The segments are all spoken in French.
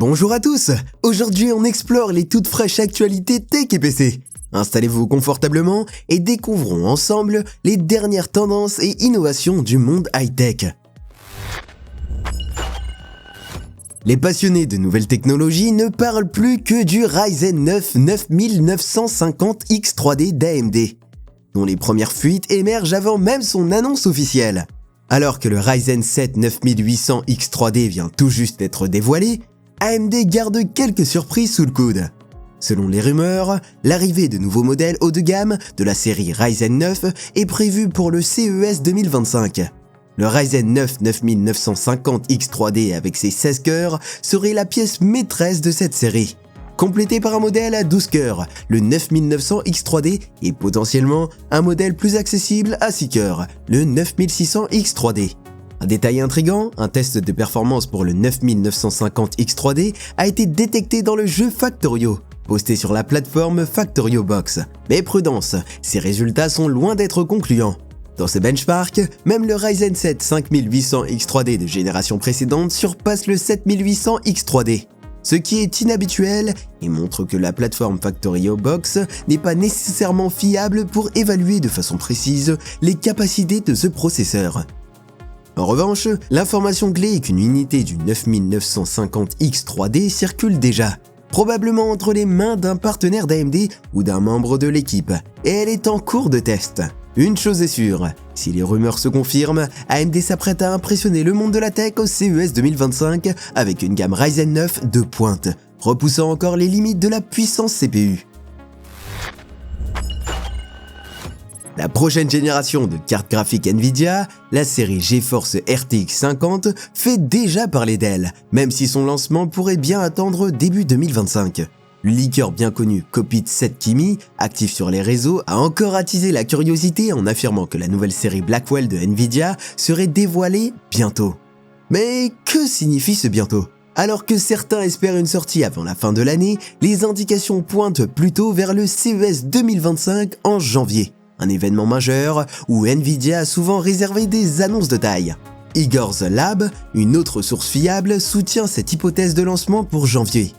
Bonjour à tous. Aujourd'hui on explore les toutes fraîches actualités tech et PC. Installez-vous confortablement et découvrons ensemble les dernières tendances et innovations du monde high-tech. Les passionnés de nouvelles technologies ne parlent plus que du Ryzen 9 9950X3D d'AMD, dont les premières fuites émergent avant même son annonce officielle. Alors que le Ryzen 7 9800X3D vient tout juste d'être dévoilé, AMD garde quelques surprises sous le coude. Selon les rumeurs, l'arrivée de nouveaux modèles haut de gamme de la série Ryzen 9 est prévue pour le CES 2025. Le Ryzen 9 9950X3D avec ses 16 cœurs serait la pièce maîtresse de cette série, complété par un modèle à 12 cœurs, le 9900X3D, et potentiellement un modèle plus accessible à 6 cœurs, le 9600X3D. Un détail intriguant, un test de performance pour le 9950X3D a été détecté dans le jeu Factorio, posté sur la plateforme Factorio Box. Mais prudence, ces résultats sont loin d'être concluants. Dans ce benchmark, même le Ryzen 7 5800X3D de génération précédente surpasse le 7800X3D. Ce qui est inhabituel et montre que la plateforme Factorio Box n'est pas nécessairement fiable pour évaluer de façon précise les capacités de ce processeur. En revanche, l'information clé est qu'une unité du 9950X3D circule déjà, probablement entre les mains d'un partenaire d'AMD ou d'un membre de l'équipe, et elle est en cours de test. Une chose est sûre, si les rumeurs se confirment, AMD s'apprête à impressionner le monde de la tech au CES 2025 avec une gamme Ryzen 9 de pointe, repoussant encore les limites de la puissance CPU. La prochaine génération de cartes graphiques Nvidia, la série GeForce RTX 50, fait déjà parler d'elle, même si son lancement pourrait bien attendre début 2025. Le leaker bien connu Copit7Kimi, actif sur les réseaux, a encore attisé la curiosité en affirmant que la nouvelle série Blackwell de Nvidia serait dévoilée bientôt. Mais que signifie ce bientôt ? Alors que certains espèrent une sortie avant la fin de l'année, les indications pointent plutôt vers le CES 2025 en janvier. Un événement majeur où Nvidia a souvent réservé des annonces de taille. Igor's Lab, une autre source fiable, soutient cette hypothèse de lancement pour janvier.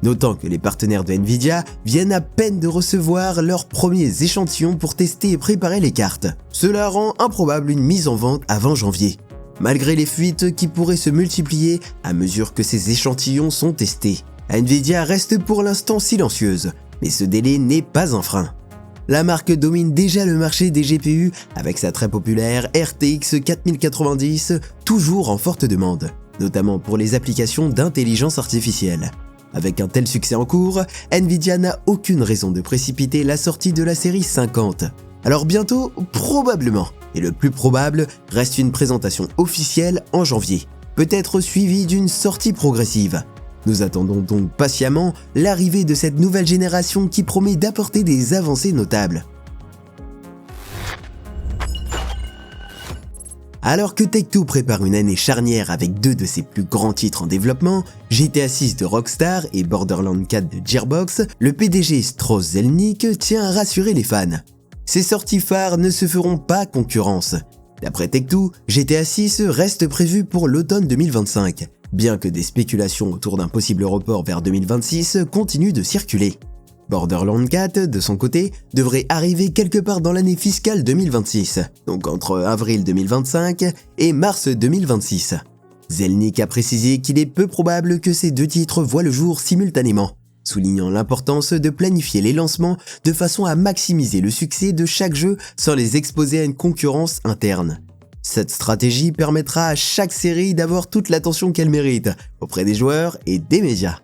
Notant que les partenaires de Nvidia viennent à peine de recevoir leurs premiers échantillons pour tester et préparer les cartes. Cela rend improbable une mise en vente avant janvier, malgré les fuites qui pourraient se multiplier à mesure que ces échantillons sont testés. Nvidia reste pour l'instant silencieuse, mais ce délai n'est pas un frein. La marque domine déjà le marché des GPU avec sa très populaire RTX 4090, toujours en forte demande, notamment pour les applications d'intelligence artificielle. Avec un tel succès en cours, Nvidia n'a aucune raison de précipiter la sortie de la série 50. Alors bientôt, probablement, et le plus probable reste une présentation officielle en janvier, peut-être suivie d'une sortie progressive. Nous attendons donc patiemment l'arrivée de cette nouvelle génération qui promet d'apporter des avancées notables. Alors que Take-Two prépare une année charnière avec deux de ses plus grands titres en développement, GTA 6 de Rockstar et Borderlands 4 de Gearbox, le PDG Strauss Zelnick tient à rassurer les fans. Ces sorties phares ne se feront pas concurrence. D'après Take-Two, GTA 6 reste prévu pour l'automne 2025. Bien que des spéculations autour d'un possible report vers 2026 continuent de circuler. Borderlands 4, de son côté, devrait arriver quelque part dans l'année fiscale 2026, donc entre avril 2025 et mars 2026. Zelnick a précisé qu'il est peu probable que ces deux titres voient le jour simultanément, soulignant l'importance de planifier les lancements de façon à maximiser le succès de chaque jeu sans les exposer à une concurrence interne. Cette stratégie permettra à chaque série d'avoir toute l'attention qu'elle mérite auprès des joueurs et des médias.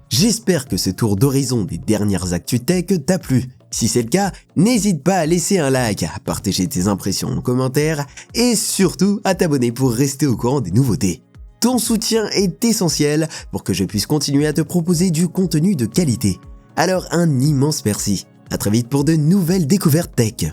J'espère que ce tour d'horizon des dernières actus tech t'a plu. Si c'est le cas, n'hésite pas à laisser un like, à partager tes impressions en commentaire et surtout à t'abonner pour rester au courant des nouveautés. Ton soutien est essentiel pour que je puisse continuer à te proposer du contenu de qualité. Alors un immense merci. À très vite pour de nouvelles découvertes tech.